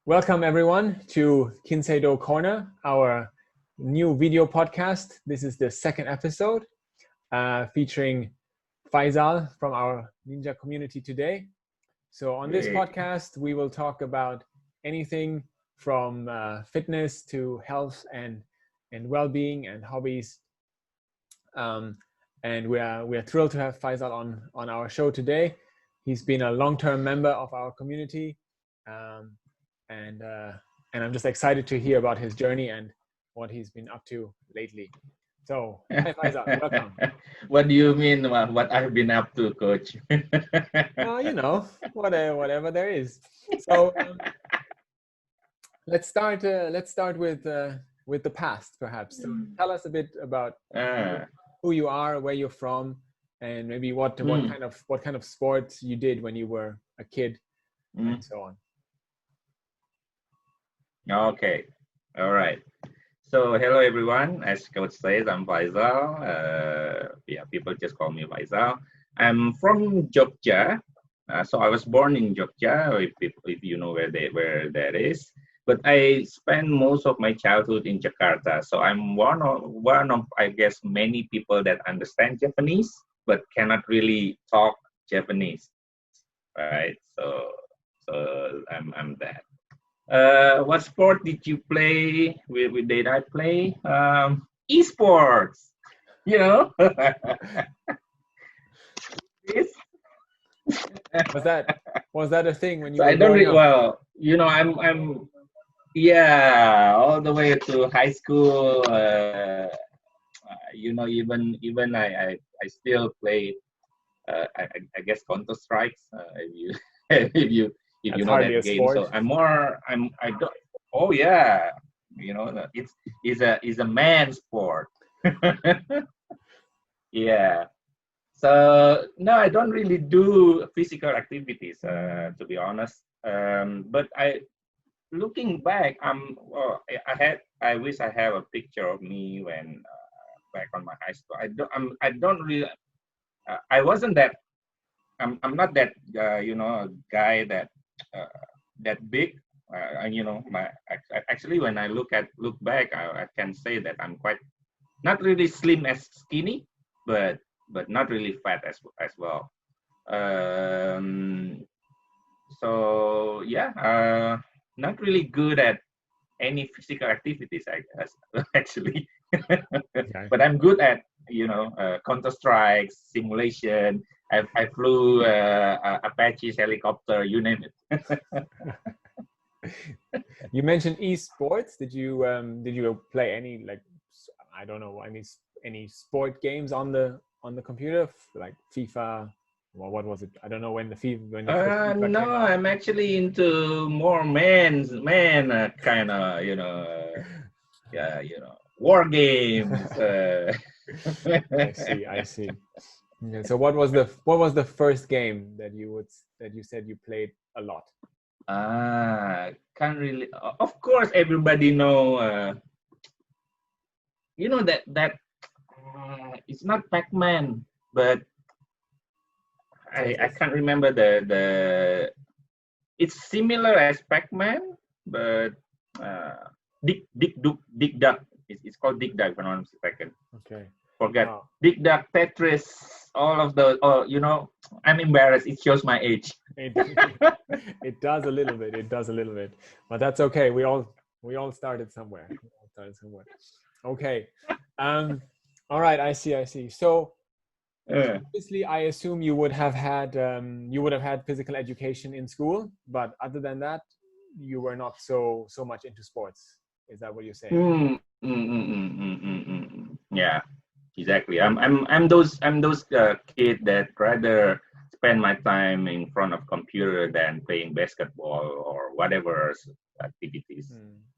Welcome everyone to Kinsei-Do Corner, our new video podcast. This is the second episode featuring Faisal from our ninja community today. So on this podcast, we will talk about anything from fitness to health and well-being and hobbies. And we are thrilled to have Faisal on our show today. He's been a long-term member of our community. And I'm just excited to hear about his journey and what he's been up to lately. So, hi Faisal, welcome. What do you mean? What I've been up to, Coach? Whatever there is. So let's start with the past, perhaps. So tell us a bit about who you are, where you're from, and maybe what kind of sports you did when you were a kid, and so on. Okay, all right. So hello everyone. As Coach says, I'm Faisal. People just call me Faisal. I'm from Jogja. So I was born in Jogja, if you know where that is. But I spent most of my childhood in Jakarta. So I'm one of I guess many people that understand Japanese but cannot really talk Japanese, right? So I'm that. What sport did you play? Did I play? Esports. You know. Was that a thing when you? So were I don't growing up? Well. You know, I'm all the way to high school. You know, even I still play. I guess Counter Strikes. If you know that game. Sport. So I don't. Oh yeah, you know, it's a man's sport. Yeah. So no, I don't really do physical activities, to be honest. But looking back, I wish I have a picture of me when back on my high school. I don't really. I wasn't that. I'm not that guy that that big. You know, actually when I look back, I can say that I'm quite not really slim as skinny, but not really fat as well. So yeah, not really good at any physical activities, I guess, actually. Okay. But I'm good at Counter Strike simulation. I flew Apache helicopter, you name it. You mentioned esports. Did you play any, like, I don't know, any sport games on the computer, like FIFA? Well, what was it? I don't know when the first FIFA No, came out. I'm actually into more man kind of war games. I see. Okay, so what was the first game that you said you played a lot? Can't really. Of course, everybody know. You know that it's not Pac-Man, but I can't remember the. It's similar as Pac-Man, but Dig Duck. It's called Dig Duck, if I'm not mistaken. Okay. Forget. Wow. Dig Duck, Tetris, all of those. Oh, you know, I'm embarrassed. It shows my age. It does a little bit. But that's okay. We all started somewhere. Okay. All right. I see. So obviously, I assume you would have had physical education in school, but other than that, you were not so much into sports. Is that what you're saying? Yeah, exactly. I'm those kid that rather spend my time in front of computer than playing basketball or whatever activities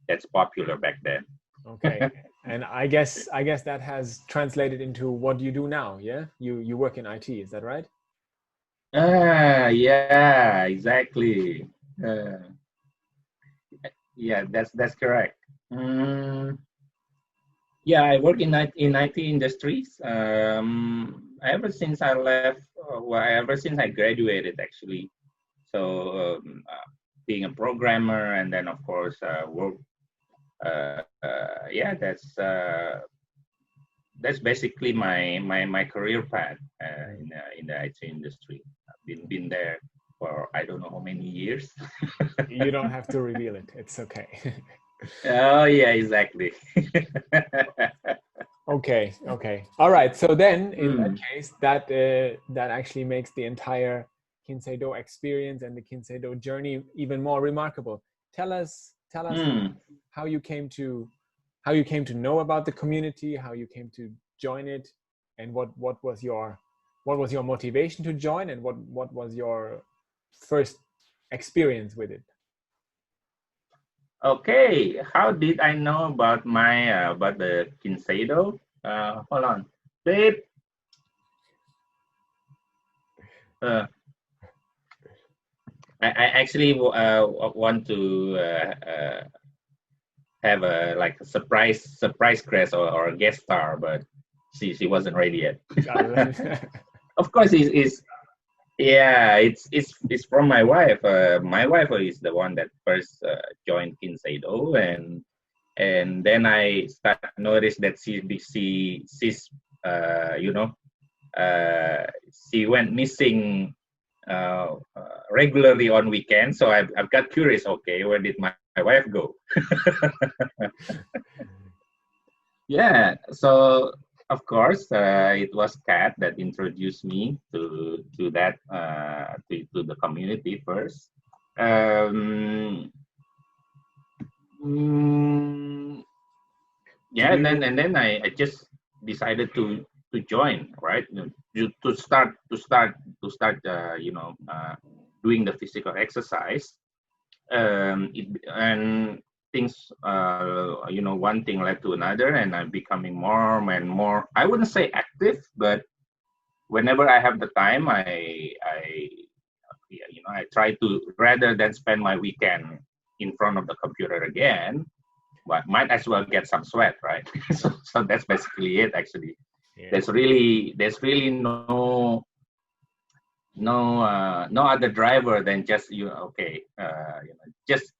that's popular back then. Okay. And I guess that has translated into what you do now. Yeah, you work in IT. Is that right? Yeah, exactly. Yeah, that's correct. Yeah, I work in IT industries. Ever since I left, ever since I graduated, actually. So being a programmer, and then of course work. Yeah, that's basically my career path in the IT industry. I've been there for I don't know how many years. You don't have to reveal it. It's okay. Oh yeah, exactly. Okay. Okay. All right. So then, in that Mm, case, that that actually makes the entire Kinsei-Do experience and the Kinsei-Do journey even more remarkable. Tell us mm. how you came to how you came to know about the community, how you came to join it, and what was your motivation to join, and what was your first experience with it. Okay, how did I know about my about the Kinsei-Do? Hold on, babe. Uh, I actually want to have a like a surprise guest or a guest star, but she wasn't ready yet. Of course, is yeah, it's from my wife. My wife is the one that first joined Kinsei-Do, and then I start notice that she's you know she went missing regularly on weekends. So I've got curious. Okay, where did my wife go? Yeah, so of course it was Kat that introduced me to that to the community first. Um, mm, Do yeah, you and then I just decided to join, right? To start doing the physical exercise. And things one thing led to another, and I'm becoming more and more, I wouldn't say active, but whenever I have the time, I yeah, I try to, rather than spend my weekend in front of the computer again, but might as well get some sweat, right? So that's basically it actually. yeah. There's really no other driver than just okay, just,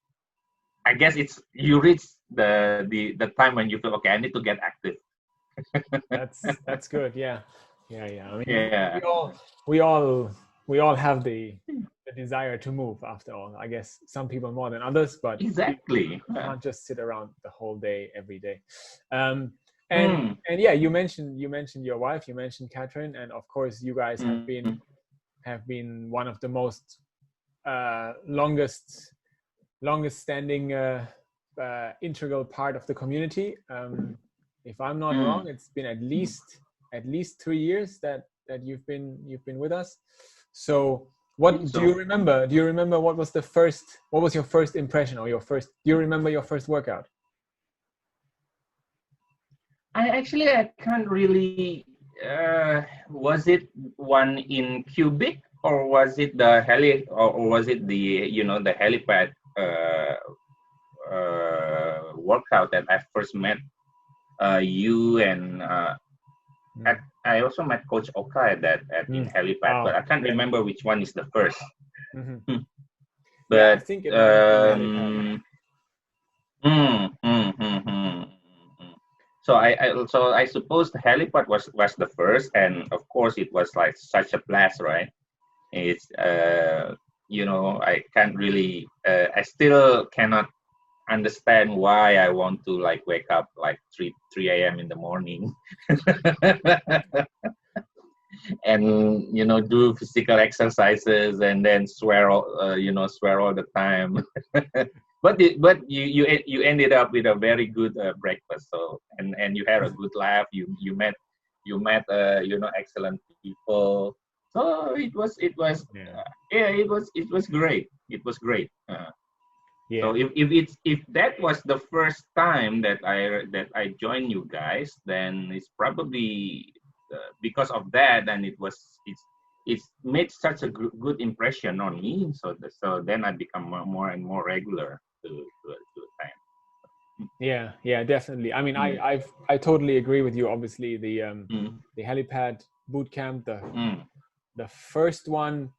I guess it's, you reach the time when you feel okay, I need to get active. That's good. Yeah, yeah, yeah. I mean, Yeah, we all we all have the desire to move. After all, I guess some people more than others, but exactly. we can't just sit around the whole day every day. Um, and Mm, and yeah, you mentioned your wife, you mentioned Catherine, and of course, you guys mm, have been one of the most longest standing integral part of the community. If I'm not wrong, mm. it's been at least 3 years that you've been with us. So I think what do you so. remember? Do you remember what was your first impression, or do you remember your first workout? I can't really. Was it one in Cubic, or was it the or was it the the helipad workout that I first met you and Mm. I also met Coach Oka at in Mm. helipad, Oh, but I can't yeah. remember which one is the first. Hmm. Hmm. Yeah, I But think it might have been the helipad. mm, mm, mm, mm, mm. So I suppose the helipad was the first, and of course it was like such a blast, right? It's I can't really I still cannot understand why I want to like wake up like 3 a.m. in the morning and do physical exercises and then swear all the time. But you ended up with a very good breakfast, so and you had a good laugh, you met excellent people, so it was Yeah, yeah, it was great, yeah, so if that was the first time that I joined you guys, then it's probably because of that, and it's made such a good impression on me. So then I become more and more regular to time. yeah, yeah. Definitely. I mean, Mm, I totally agree with you. Obviously, mm, the helipad boot camp, mm, the first one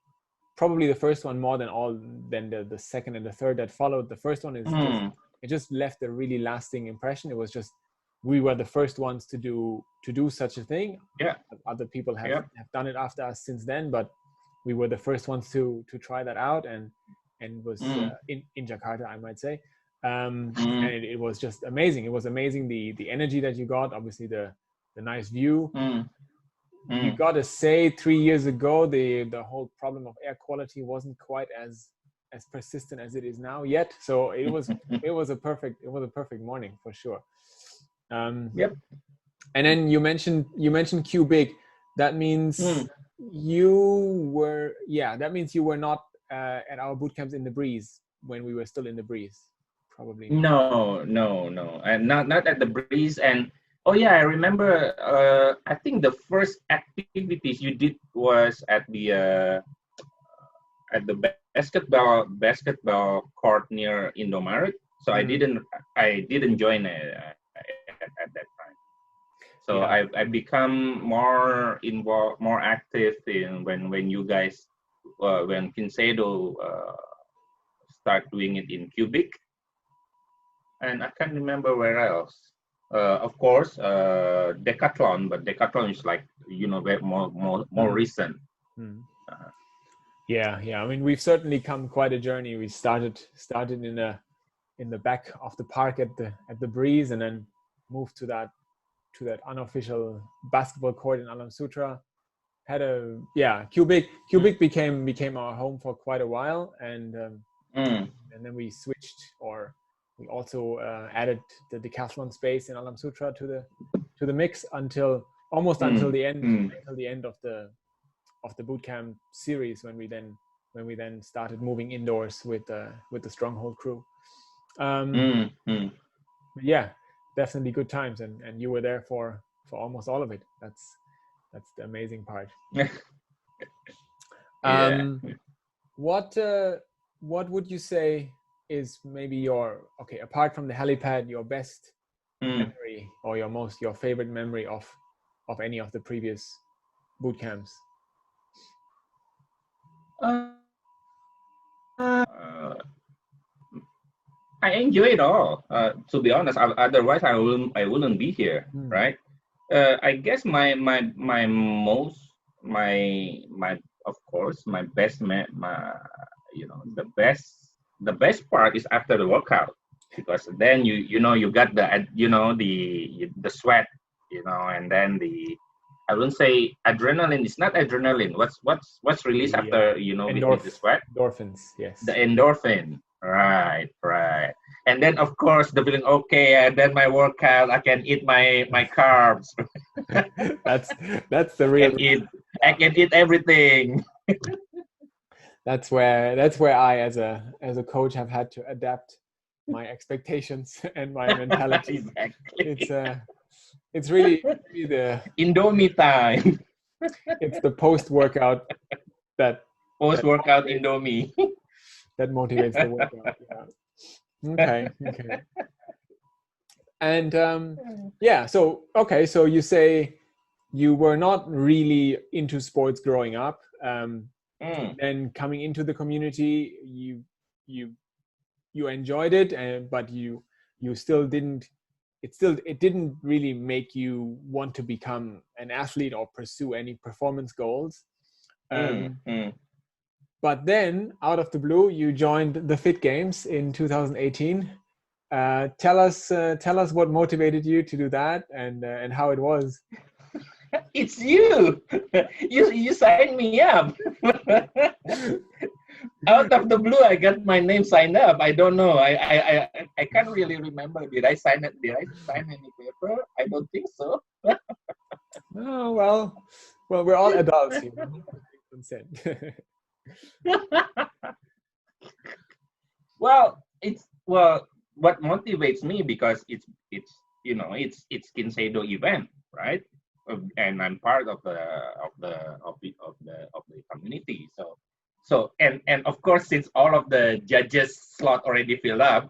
probably the first one more than the second and the third that followed. The first one is it just left a really lasting impression. It was just, we were the first ones to do such a thing. Yeah. Other people have done it after us since then, but we were the first ones to try that out, and was in Jakarta, I might say. And it was just amazing. It was amazing, the energy that you got, obviously the nice view. You got to say 3 years ago, the whole problem of air quality wasn't quite as persistent as it is now yet. So it was a perfect morning for sure. Yep. And then you mentioned Q Big. That means you were not at our boot camps in the Breeze when we were still in the Breeze, probably. No, and not at the Breeze. And oh yeah, I remember. I think the first activities you did was at the basketball court near Indomaret. So I didn't join at that time. So I become more involved, more active in when you guys when Kinsei-Do start doing it in Cubic, and I can't remember where else. Of course, Decathlon, but Decathlon is like very more recent. Yeah. I mean, we've certainly come quite a journey. We started in the back of the park at the Breeze, and then moved to that unofficial basketball court in Alam Sutra. Had Cubic became our home for quite a while, and then we switched, or we also added the decathlon space in Alam Sutra to the mix until the end of the bootcamp series, when we then started moving indoors with the Stronghold crew. Yeah, definitely good times, and you were there for almost all of it. That's the amazing part. What would you say is maybe apart from the helipad, your best memory, or your favorite memory of any of the previous boot camps? I enjoy it all. To be honest, otherwise I wouldn't be here, right? I guess my of course my best the best part is after the workout, because then you got the sweat, and then I wouldn't say adrenaline. It's not adrenaline. What's released after with the sweat? Endorphins, yes. The endorphin. Right. And then of course the feeling, okay, and then my workout, I can eat my carbs. that's the real. I can eat everything. That's where I, as a coach, have had to adapt my expectations and my mentality. Exactly. It's really the Indomie time. It's the post-workout Indomie. That motivates the workout. Yeah. Okay. And so you say you were not really into sports growing up. Then coming into the community, you enjoyed it, but you still didn't. It didn't really make you want to become an athlete or pursue any performance goals. But then, out of the blue, you joined the Fit Games in 2018. Tell us what motivated you to do that, and how it was. It's you. You signed me up. Out of the blue, I got my name signed up. I don't know. I can't really remember. Did I sign it? Did I sign any paper? I don't think so. Oh well, we're all adults, consent. What motivates me, because it's Kinsei-Do event, right? And I'm part of the community. So and of course, since all of the judges slot already filled up,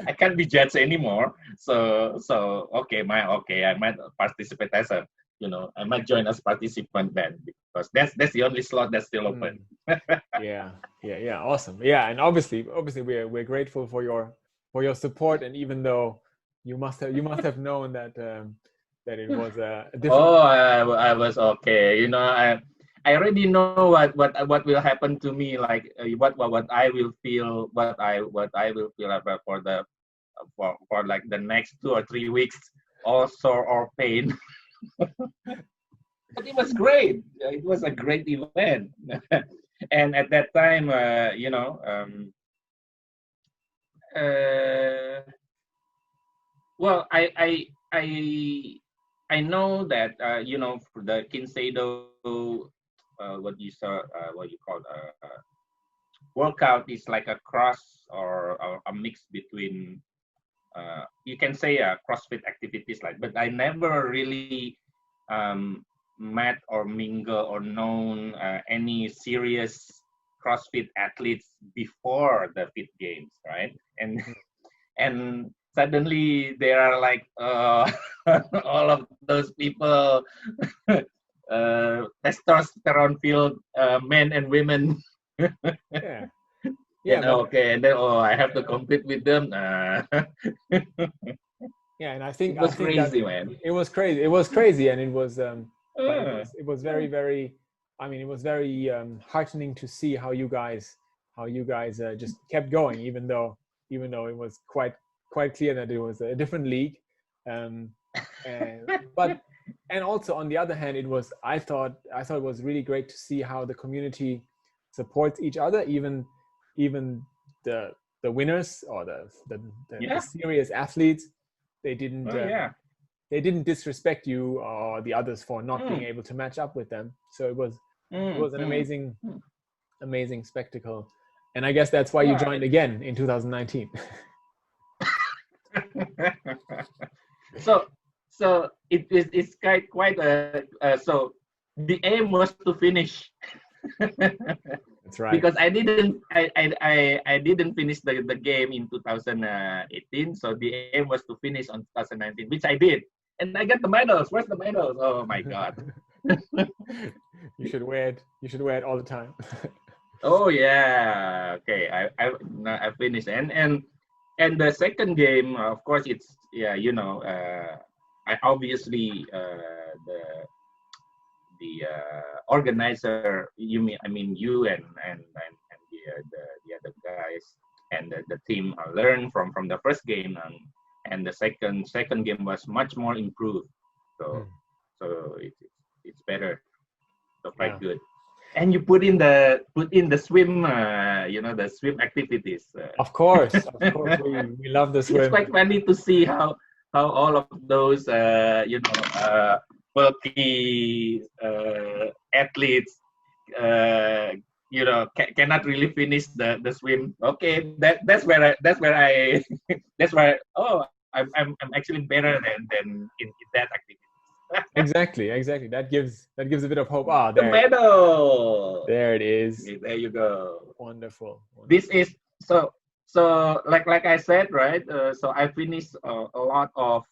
I can't be judged anymore. So I might participate as I might join as participant then, because that's the only slot that's still open. Yeah. Awesome. Yeah, and obviously we're grateful for your support, and even though you must have known that that it was a different. Oh, I was okay. You know, I already know what will happen to me. Like what I will feel, what I will feel about for the for like the next 2 or 3 weeks, all sore or pain. But it was great. It was a great event, and at that time, well, I know that for the Kinsei-Do, what you call workout is like a cross or a mix between you can say CrossFit activities like, but I never really met or mingle or known any serious CrossFit athletes before the Fit Games, right? And suddenly there are like all of those people, testosterone filled men and women. Yeah. Okay, and then I have to compete with them. Yeah, and I think it was crazy, man. It was crazy, and it was but it was very, very. I mean, it was very heartening to see how you guys just kept going, even though it was quite clear that it was a different league. And also on the other hand, I thought it was really great to see how the community supports each other, even the winners or the serious athletes. They didn't they didn't disrespect you or the others for not being able to match up with them. So it was an amazing spectacle, and I guess that's why you joined again in 2019. So it's quite so the aim was to finish. That's right. Because I didn't finish the game in 2018, so the aim was to finish on 2019, which I did, and I got the medals. Where's the medals? Oh my god! You should wear it. You should wear it all the time. Oh yeah. Okay. I finished, and the second game, of course, it's I obviously the organizer, you and the other guys and the team learned from the first game, and the second game was much more improved, so it's better, so quite good. And you put in the swim, the swim activities. Of course, we love the swim. It's quite funny to see how all of those bulky athletes cannot really finish the swim. Okay, that's where I'm actually better than in that activity. Exactly. That gives a bit of hope. The medal. There it is. There you go. Wonderful. This is so like I said, right? So I finished a lot of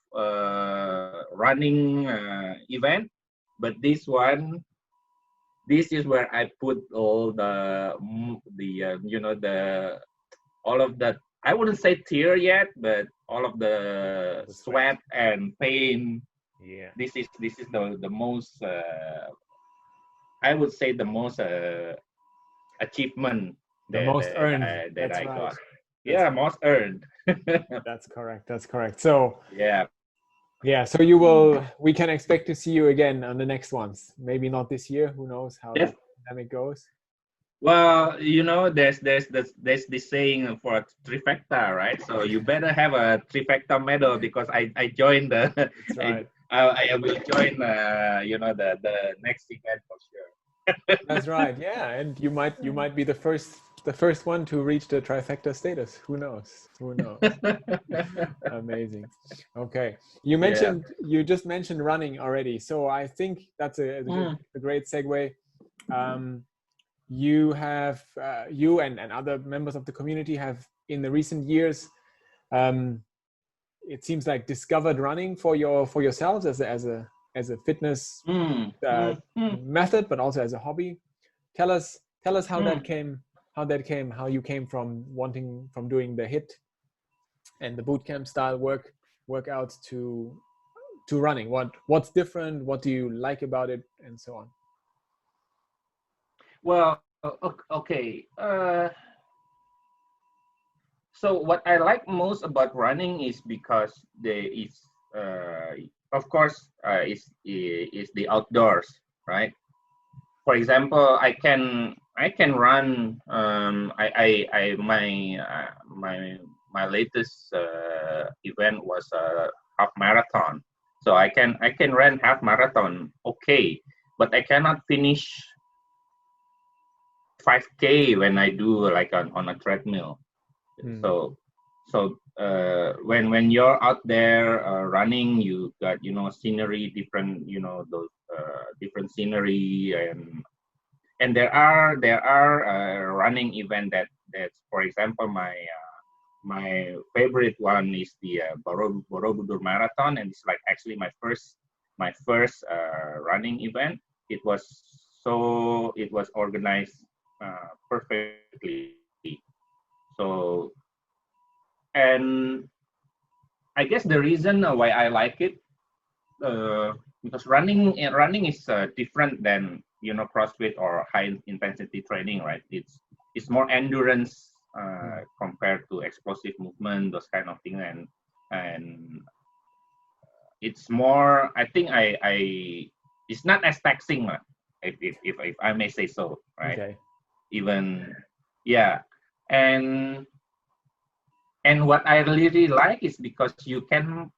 running event, but this is where I put all the all of the, I wouldn't say tear yet, but all of the sweat and pain. Yeah. This is the most I would say the most achievement most earned that I got. Most earned. That's correct. So yeah, so we can expect to see you again on the next ones. Maybe not this year, who knows how the pandemic goes. Well, there's this saying for a trifecta, right? So you better have a trifecta medal, because I joined the That's right. I will join the next event for sure. That's right. Yeah, and you might be the first one to reach the trifecta status. Who knows? Amazing. Okay, you just mentioned running already, so I think that's a great segue. You have you and other members of the community have in the recent years, it seems like, discovered running for yourselves as a as a fitness mm, mm, mm, method, but also as a hobby. Tell us how that mm. came, how you came from doing the HIIT and the boot camp style workouts to running. What's different? What do you like about it, and so on? Well, okay. So what I like most about running is because there is, of course, is the outdoors, right? For example, I can run. My latest event was a half marathon, so I can run half marathon, okay, but I cannot finish 5K when I do like on a treadmill. So when you're out there running, you got scenery, different those different scenery, and there are running event that's, for example, my favorite one is the Borobudur Marathon, and it's like actually my first running event. It was organized perfectly. So, and I guess the reason why I like it, because running is different than CrossFit or high intensity training, right? It's more endurance compared to explosive movement, those kind of things, and it's more. I think it's not as taxing, if I may say so, right? Okay. Even yeah, and what I really like is because you can.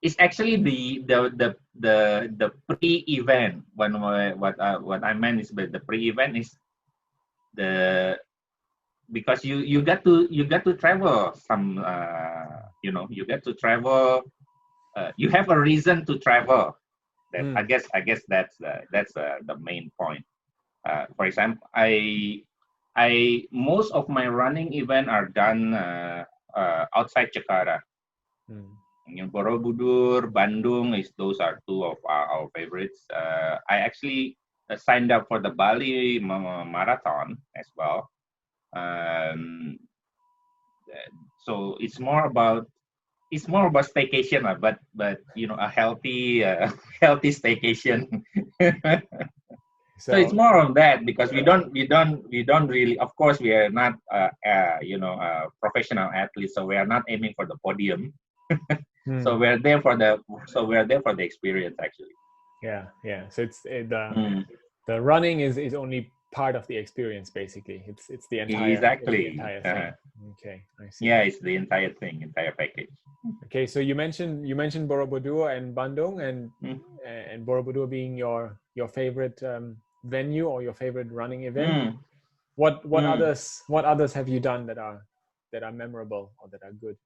It's actually the pre-event. What I meant is that the pre-event is the because you get to travel some you get to travel. You have a reason to travel. That I guess that's the main point. For example, I most of my running event are done outside Jakarta. Borobudur, Bandung those are two of our favorites. I actually signed up for the Bali marathon as well. Um, so it's more about staycation, but a healthy healthy staycation. So it's So more on that because we don't really, of course, we are not professional athletes, so we are not aiming for the podium. So we're there for the experience, actually. yeah. So it's Mm, the running is only part of the experience, basically. It's the exactly. entire thing. Okay, I see. Yeah, it's the entire thing, entire package. Okay, so you mentioned Borobudur and Bandung, Mm, and Borobudur being your favorite venue or your favorite running event. mm, What mm. others have you done that are memorable or that are good?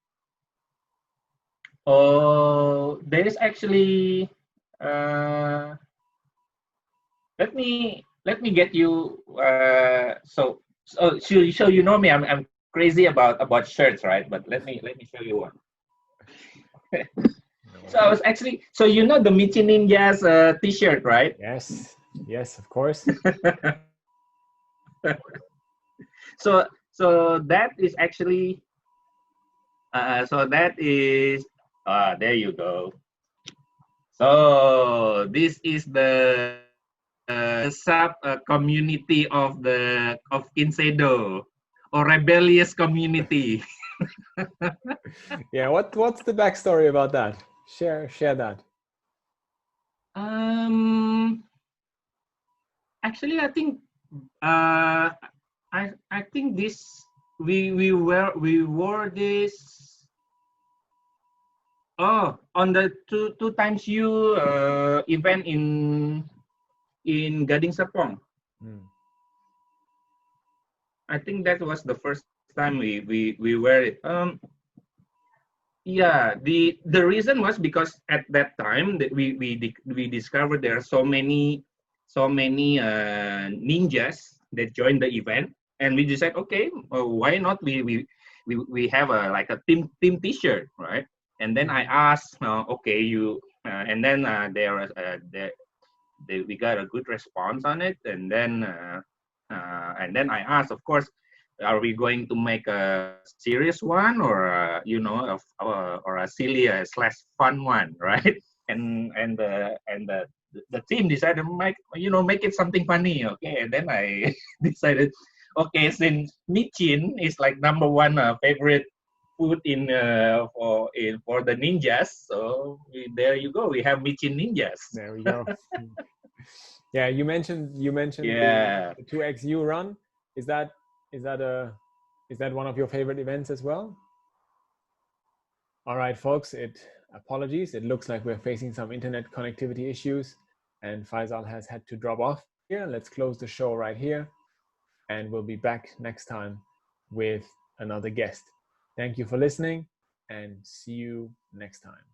Oh, there is actually. Uh, let me get you. So you know me. I'm crazy about shirts, right? But let me show you one. No So I was worries. actually, the Michi Ninjas T-shirt, right? Yes, of course. So that is actually, there you go. So this is the sub community of Kinsei-Do, or rebellious community. Yeah, what's the backstory about that? Share that. Um, Actually, I think uh, I think this we wore this on the two times you event in Gading Serpong. Hmm. I think that was the first time we wear it. Yeah, the reason was because at that time that we discovered there are so many ninjas that joined the event, and we decided, okay, why not we have a like a team T-shirt, right? And then I asked, okay, and then we got a good response on it, and then I asked, of course, are we going to make a serious one, or or a silly slash fun one, right? And the team decided to make it something funny, okay? And then I decided, okay, since michin is like number one favorite food for the ninjas, so there you go, we have michin ninjas. There we go. Yeah, you mentioned Yeah. the 2XU run. Is that one of your favorite events as well? All right, folks. Apologies. It looks like we're facing some internet connectivity issues, and Faisal has had to drop off here. Let's close the show right here, and we'll be back next time with another guest. Thank you for listening, and see you next time.